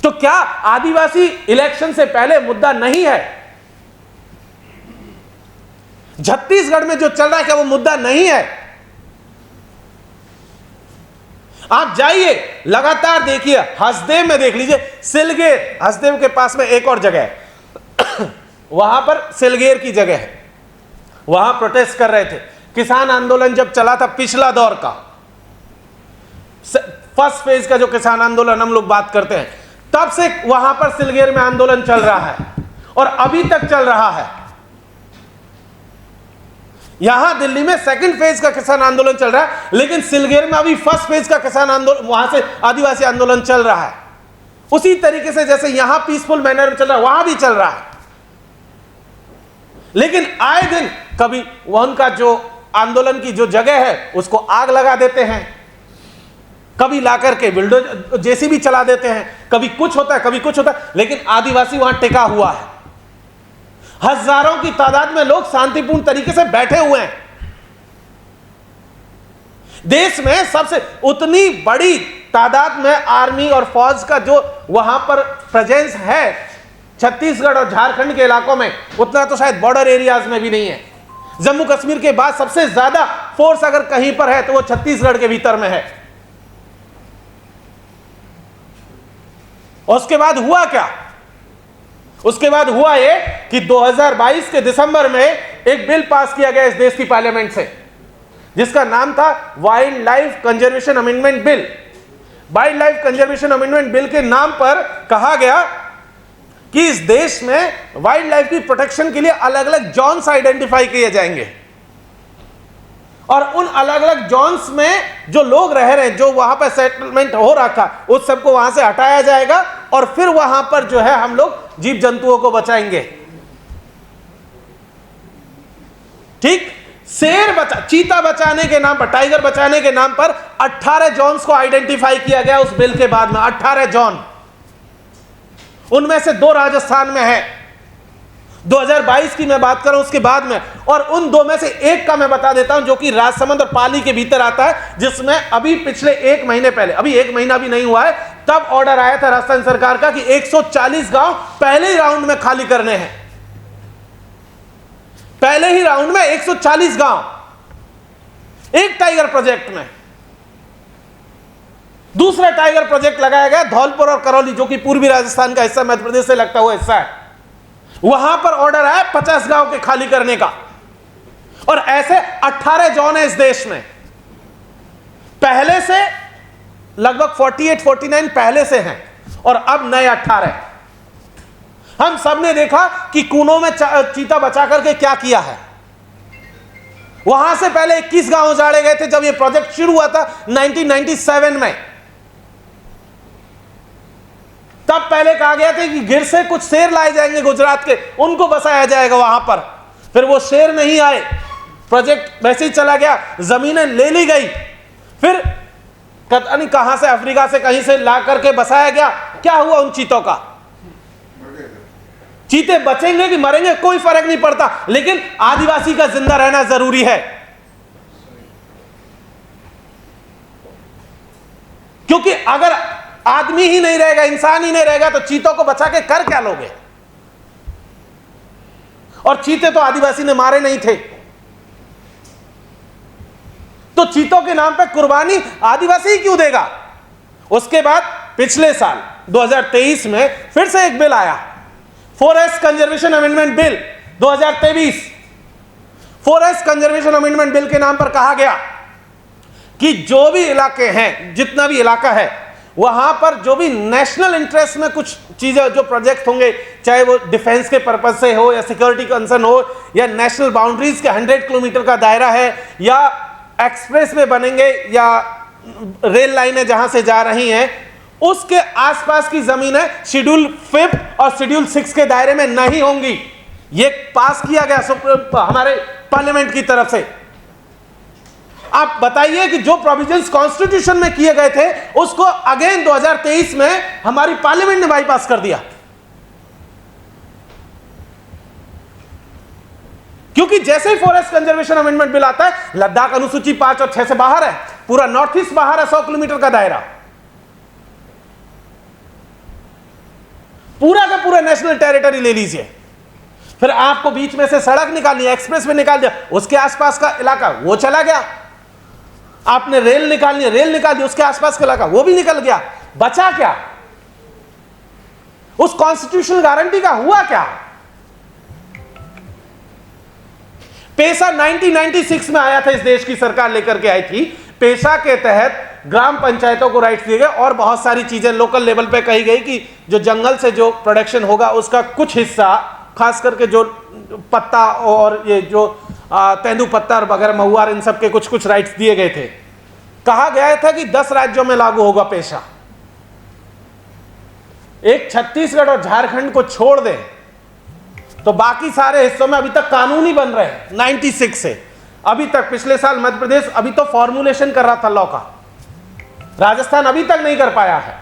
तो क्या आदिवासी इलेक्शन से पहले मुद्दा नहीं है? छत्तीसगढ़ में जो चल रहा है क्या वो मुद्दा नहीं है? आप जाइए लगातार देखिए, हसदेव में देख लीजिए, सिलगेर, हसदेव के पास में एक और जगह है वहां पर सिलगेर की जगह है, वहां प्रोटेस्ट कर रहे थे। किसान आंदोलन जब चला था पिछला दौर का, फर्स्ट फेज का जो किसान आंदोलन हम लोग बात करते हैं, तब से वहां पर सिलगेर में आंदोलन चल रहा है और अभी तक चल रहा है। यहां दिल्ली में सेकंड फेज का किसान आंदोलन चल रहा है, लेकिन सिलगेर में अभी फर्स्ट फेज का किसान आंदोलन, वहां से आदिवासी आंदोलन चल रहा है। उसी तरीके से जैसे यहां पीसफुल मैनर में चल रहा है वहां भी चल रहा है। लेकिन आए दिन कभी उनका जो आंदोलन की जो जगह है उसको आग लगा देते हैं, कभी लाकर के बिल्डोजर जेसीबी चला देते हैं, कभी कुछ होता है कभी कुछ होता है, लेकिन आदिवासी वहां टिका हुआ है। हजारों की तादाद में लोग शांतिपूर्ण तरीके से बैठे हुए हैं। देश में सबसे उतनी बड़ी तादाद में आर्मी और फौज का जो वहां पर प्रेजेंस है छत्तीसगढ़ और झारखंड के इलाकों में, उतना तो शायद बॉर्डर एरियाज में भी नहीं है। जम्मू कश्मीर के बाद सबसे ज्यादा फोर्स अगर कहीं पर है तो वो छत्तीसगढ़ के भीतर में है। उसके बाद हुआ क्या? उसके बाद हुआ ये कि 2022 के दिसंबर में एक बिल पास किया गया इस देश की पार्लियामेंट से, जिसका नाम था wild life conservation amendment bill. Wild life conservation amendment bill के नाम पर कहा गया कि इस देश में वाइल्ड लाइफ की प्रोटेक्शन के लिए अलग अलग जोन्स आइडेंटिफाई किए जाएंगे और उन अलग अलग जोन्स में जो लोग रह रहे हैं, जो वहां पर सेटलमेंट हो रखा, उस सबको वहां से हटाया जाएगा और फिर वहां पर जो है हम लोग जीव जंतुओं को बचाएंगे। ठीक, शेर बचा, चीता बचाने के नाम पर, टाइगर बचाने के नाम पर 18 जोन्स को आइडेंटिफाई किया गया उस बिल के बाद में। 18 जोन, उनमें से 2 राजस्थान में है। 2022 की मैं बात करूं उसके बाद में, और उन 2 में से एक का मैं बता देता हूं जो कि राजसमंद और पाली के भीतर आता है, जिसमें अभी पिछले 1 महीने पहले, अभी 1 महीना भी नहीं हुआ है, तब ऑर्डर आया था राजस्थान सरकार का कि 140 गांव पहले ही राउंड में खाली करने हैं। पहले ही राउंड में 140 गांव एक टाइगर प्रोजेक्ट में। दूसरा टाइगर प्रोजेक्ट लगाया गया धौलपुर और करौली, जो कि पूर्वी राजस्थान का हिस्सा, मध्य प्रदेश से लगता हुआ हिस्सा है। वहां पर ऑर्डर आया 50 गांव के खाली करने का, और ऐसे 18 जोन है इस देश में। पहले से लगभग 48-49 पहले से हैं और अब नए 18। हम सब ने देखा कि कूनों में चीता बचा करके क्या किया है। वहां से पहले 21 गांव उजाड़े गए थे जब यह प्रोजेक्ट शुरू हुआ था 1997 में। तब पहले कहा गया था कि गिर से कुछ शेर लाए जाएंगे गुजरात के, उनको बसाया जाएगा वहां पर। फिर वो शेर नहीं आए, प्रोजेक्ट वैसे ही चला गया, जमीनें ले ली गई, फिर पता नहीं कहां से, अफ्रीका से कहीं से ला करके बसाया गया। क्या हुआ उन चीतों का? चीते बचेंगे कि मरेंगे कोई फर्क नहीं पड़ता, लेकिन आदिवासी का जिंदा रहना जरूरी है। क्योंकि अगर आदमी ही नहीं रहेगा, इंसान ही नहीं रहेगा, तो चीतों को बचा के कर क्या लोगे? और चीते तो आदिवासी ने मारे नहीं थे, तो चीतों के नाम पे कुर्बानी आदिवासी ही क्यों देगा? उसके बाद पिछले साल 2023 में फिर से एक बिल आया, forest conservation amendment bill 2023। Forest conservation amendment bill के नाम पर कहा गया कि जो भी इलाके हैं, जितना भी इलाका है, वहां पर जो भी नेशनल इंटरेस्ट में कुछ चीजें, जो प्रोजेक्ट होंगे, चाहे वो डिफेंस के पर्पज से हो या सिक्योरिटी कंसर्न हो या नेशनल बाउंड्रीज के 100 किलोमीटर का दायरा है या एक्सप्रेस वे बनेंगे या रेल लाइनें जहां से जा रही हैं, उसके आसपास की जमीनें शेड्यूल 5 और शेड्यूल 6 के दायरे में नहीं होंगी। ये पास किया गया हमारे पार्लियामेंट की तरफ से। आप बताइए कि जो प्रोविजंस कॉन्स्टिट्यूशन में किए गए थे उसको अगेन 2023 में हमारी पार्लियामेंट ने बाईपास कर दिया। क्योंकि जैसे ही फॉरेस्ट कंजर्वेशन अमेंडमेंट बिल आता है, लद्दाख अनुसूची 5 और 6 से बाहर है, पूरा नॉर्थ ईस्ट बाहर है, 100 किलोमीटर का दायरा। पूरा का पूरा नेशनल टेरिटरी ले लीजिए, फिर आपको बीच में से सड़क निकालनी है, एक्सप्रेस वे निकाल दिया, उसके आसपास का इलाका वो चला गया। आपने रेल निकालनी है, रेल निकाल दी, उसके आसपास का इलाका वो भी निकल गया। बचा क्या? उस कॉन्स्टिट्यूशनल गारंटी का हुआ क्या? पेशा 1996 में आया था, इस देश की सरकार लेकर के आई थी। पेशा के तहत ग्राम पंचायतों को राइट्स दिए गए और बहुत सारी चीजें लोकल लेवल पे कही गई कि जो जंगल से जो प्रोडक्शन होगा उसका कुछ हिस्सा, खास करके जो पत्ता और ये जो तेंदू पत्ता वगैरह महुआर, इन सब के कुछ कुछ राइट्स दिए गए थे। कहा गया था कि 10 राज्यों में लागू होगा पेशा। एक छत्तीसगढ़ और झारखंड को छोड़ दें तो बाकी सारे हिस्सों में अभी तक कानून ही बन रहे हैं। 96 से अभी तक, पिछले साल मध्य प्रदेश अभी तो फॉर्मुलेशन कर रहा था लॉ का, राजस्थान अभी तक नहीं कर पाया है,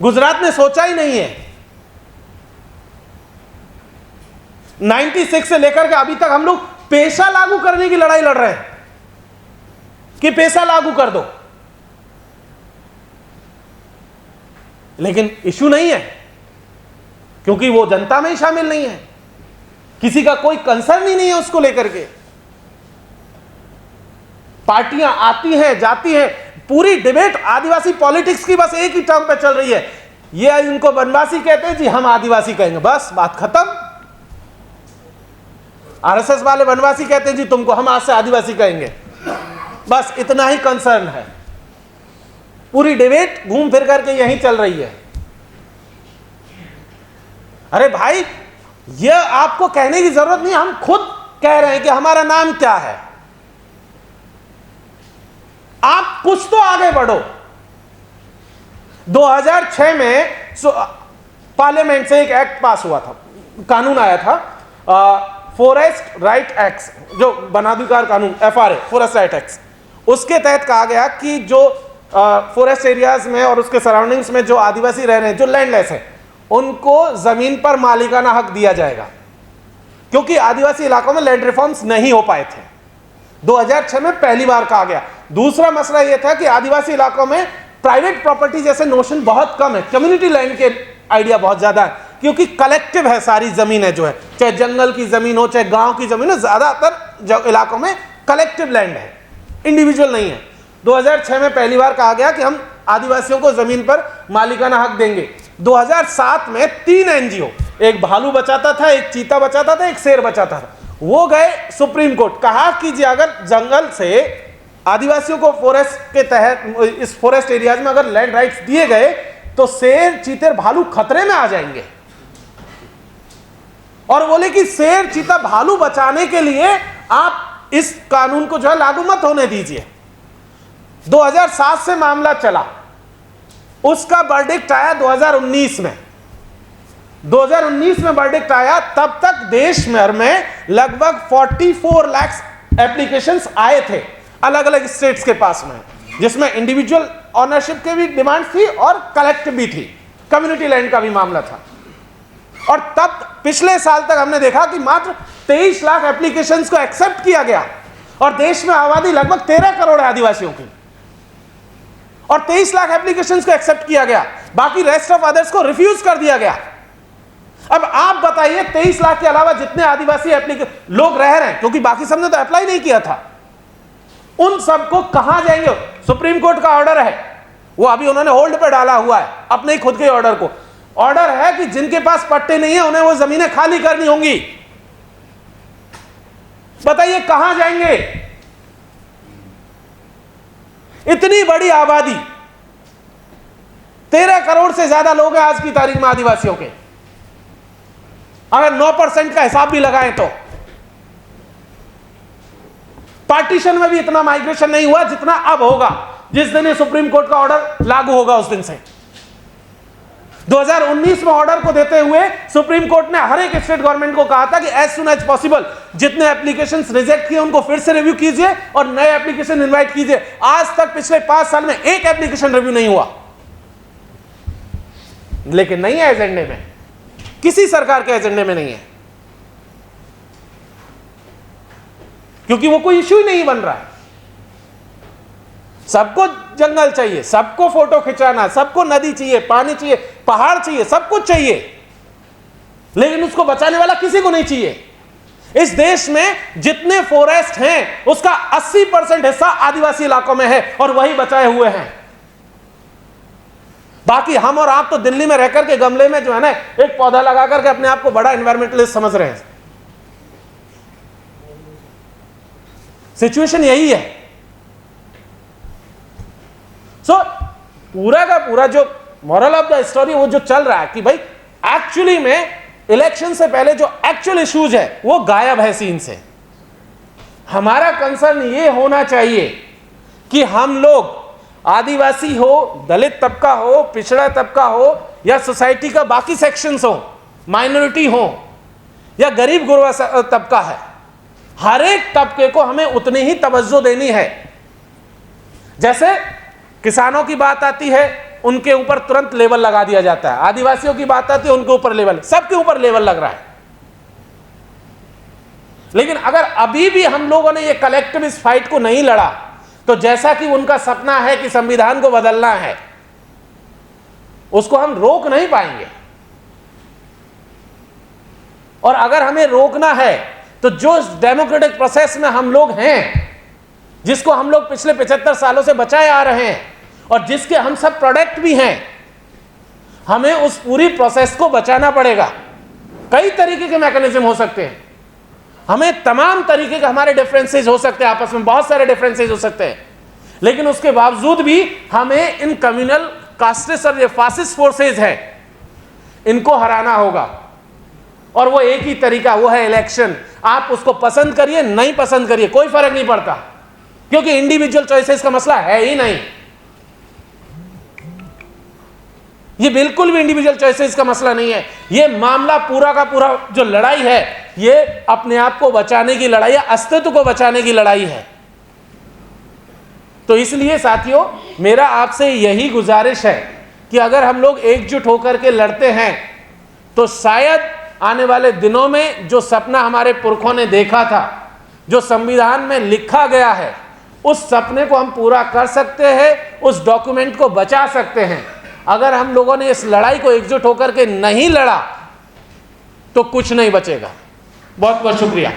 गुजरात ने सोचा ही नहीं है। 96 से लेकर के अभी तक हम लोग पेशा लागू करने की लड़ाई लड़ रहे हैं कि पेशा लागू कर दो, लेकिन इशू नहीं है क्योंकि वो जनता में ही शामिल नहीं है, किसी का कोई कंसर्न ही नहीं है उसको लेकर के। पार्टियां आती हैं जाती हैं, पूरी डिबेट आदिवासी पॉलिटिक्स की बस एक ही टर्म पे चल रही है, ये इनको वनवासी कहते हैं जी, हम आदिवासी कहेंगे, बस बात खत्म। आरएसएस वाले वनवासी कहते हैं जी तुमको, हम आज से आदिवासी कहेंगे, बस इतना ही कंसर्न है। पूरी डिबेट घूम फिर करके यहीं चल रही है। अरे भाई, यह आपको कहने की जरूरत नहीं, हम खुद कह रहे हैं कि हमारा नाम क्या है। आप कुछ तो आगे बढ़ो। 2006 में पार्लियामेंट से एक एक्ट पास हुआ था, कानून आया था, फॉरेस्ट राइट एक्ट, जो वनाधिकार कानून, FRA, फॉरेस्ट राइट एक्ट। उसके तहत कहा गया कि जो फॉरेस्ट एरियाज में और उसके सराउंडिंग्स में जो आदिवासी रह रहे हैं, जो लैंडलेस है, उनको जमीन पर मालिकाना हक दिया जाएगा, क्योंकि आदिवासी इलाकों में लैंड रिफॉर्म्स नहीं हो पाए थे। 2006 में पहली बार कहा गया। दूसरा मसला यह था कि आदिवासी इलाकों में प्राइवेट प्रॉपर्टी जैसे नोशन बहुत कम है, कम्युनिटी लैंड के आइडिया बहुत ज्यादा है, क्योंकि कलेक्टिव है सारी जमीनें जो है, चाहे जंगल की जमीन हो चाहे गांव की जमीन हो, ज्यादातर इलाकों में कलेक्टिव लैंड है, इंडिविजुअल नहीं है। 2006 में पहली बार कहा गया कि हम आदिवासियों को जमीन पर मालिकाना हक देंगे। 2007 में 3 NGO, एक भालू बचाता था, एक चीता बचाता था, एक शेर बचाता था, वो गए सुप्रीम कोर्ट, कहा कि जी अगर जंगल से आदिवासियों को फॉरेस्ट के तहत, इस फॉरेस्ट एरियाज में अगर लैंड राइट्स दिए गए तो शेर, चीते, भालू खतरे में आ जाएंगे। और बोले कि शेर, चीता, भालू बचाने के लिए आप इस कानून को जो है लागू मत होने दीजिए। 2007 से मामला चला, उसका वर्डिक्ट आया 2019 में। 2019 में वर्डिक्ट आया, तब तक देश भर में लगभग 44 लाख एप्लीकेशंस आए थे अलग अलग स्टेट्स के पास में, जिसमें इंडिविजुअल ऑनरशिप के भी डिमांड थी और कलेक्टिव भी थी, कम्युनिटी लैंड का भी मामला था। और तब पिछले साल तक हमने देखा कि मात्र 23 लाख एप्लीकेशंस को एक्सेप्ट किया गया, और देश में आबादी लगभग 13 करोड़ है आदिवासियों की, और 23 लाख एप्लीकेशंस को एक्सेप्ट किया गया, बाकी रेस्ट ऑफ अदर्स को रिफ्यूज कर दिया गया। अब आप बताइए, 23 लाख के अलावा जितने आदिवासी लोग रह रहे हैं, क्योंकि बाकी सबने तो अप्लाई नहीं किया था, उन सबको कहां जाएंगे? सुप्रीम कोर्ट का ऑर्डर है, वो अभी उन्होंने होल्ड पे डाला हुआ है अपने ही खुद के ऑर्डर को। ऑर्डर है कि जिनके पास पट्टे नहीं है उन्हें वो जमीनें खाली करनी होंगी। बताइए कहां जाएंगे? इतनी बड़ी आबादी, 13 करोड़ से ज्यादा लोग हैं आज की तारीख में आदिवासियों के, अगर 9% का हिसाब भी लगाएं तो। पार्टीशन में भी इतना माइग्रेशन नहीं हुआ जितना अब होगा, जिस दिन ये सुप्रीम कोर्ट का ऑर्डर लागू होगा उस दिन से। 2019 में ऑर्डर को देते हुए सुप्रीम कोर्ट ने हर एक स्टेट गवर्नमेंट को कहा था कि एज सुन एज पॉसिबल जितने एप्लीकेशंस रिजेक्ट किए उनको फिर से रिव्यू कीजिए और नए एप्लीकेशन इनवाइट कीजिए। आज तक पिछले 5 साल में एक एप्लीकेशन रिव्यू नहीं हुआ, लेकिन नहीं है एजेंडे में, किसी सरकार के एजेंडे में नहीं है, क्योंकि वो कोई इश्यू ही नहीं बन रहा है। सबको जंगल चाहिए, सबको फोटो खिंचाना, सबको नदी चाहिए, पानी चाहिए, पहाड़ चाहिए, सब कुछ चाहिए, लेकिन उसको बचाने वाला किसी को नहीं चाहिए। इस देश में जितने फॉरेस्ट हैं उसका 80% हिस्सा आदिवासी इलाकों में है और वही बचाए हुए हैं। बाकी हम और आप तो दिल्ली में रहकर के गमले में जो है ना एक पौधा लगा करके अपने आप को बड़ा एनवायरमेंटलिस्ट समझ रहे हैं। सिचुएशन यही है। सो पूरा का पूरा जो मॉरल ऑफ द स्टोरी वो जो चल रहा है कि भाई एक्चुअली में इलेक्शन से पहले जो एक्चुअल इश्यूज है वो गायब है सीन से। हमारा कंसर्न ये होना चाहिए कि हम लोग आदिवासी हो, दलित तबका हो, पिछड़ा तबका हो या सोसाइटी का बाकी सेक्शंस हो, माइनॉरिटी हो या गरीब गुरबा तबका है, हर एक तबके को हमें उतनी ही तवज्जो देनी है। जैसे किसानों की बात आती है उनके ऊपर तुरंत लेवल लगा दिया जाता है, आदिवासियों की बात आती है उनके ऊपर लेवल, सबके ऊपर लेवल लग रहा है। लेकिन अगर अभी भी हम लोगों ने ये कलेक्टिव इस फाइट को नहीं लड़ा तो जैसा कि उनका सपना है कि संविधान को बदलना है, उसको हम रोक नहीं पाएंगे। और अगर हमें रोकना है तो जो डेमोक्रेटिक प्रोसेस में हम लोग हैं, जिसको हम लोग पिछले 75 सालों से बचाए आ रहे हैं और जिसके हम सब प्रोडक्ट भी हैं, हमें उस पूरी प्रोसेस को बचाना पड़ेगा। कई तरीके के मैकेनिज्म हो सकते हैं, हमें तमाम तरीके के हमारे डिफरेंसेस हो सकते हैं, आपस में बहुत सारे डिफरेंसेस हो सकते हैं, लेकिन उसके बावजूद भी हमें इन कम्युनल कास्टिस्ट और ये फासिस्ट फोर्सेज हैं, इनको हराना होगा। और वो एक ही तरीका, वो है इलेक्शन। आप उसको पसंद करिए नहीं पसंद करिए, कोई फर्क नहीं पड़ता, क्योंकि इंडिविजुअल चॉइसेस का मसला है ही नहीं। ये बिल्कुल भी इंडिविजुअल चॉइसेस का मसला नहीं है। ये मामला पूरा का पूरा जो लड़ाई है, ये अपने आप को बचाने की लड़ाई है, अस्तित्व को बचाने की लड़ाई है। तो इसलिए साथियों, मेरा आपसे यही गुजारिश है कि अगर हम लोग एकजुट होकर के लड़ते हैं तो शायद आने वाले दिनों में जो सपना हमारे पुरखों ने देखा था, जो संविधान में लिखा गया है, उस सपने को हम पूरा कर सकते हैं, उस डॉक्यूमेंट को बचा सकते हैं। अगर हम लोगों ने इस लड़ाई को एकजुट होकर के नहीं लड़ा तो कुछ नहीं बचेगा। बहुत बहुत शुक्रिया।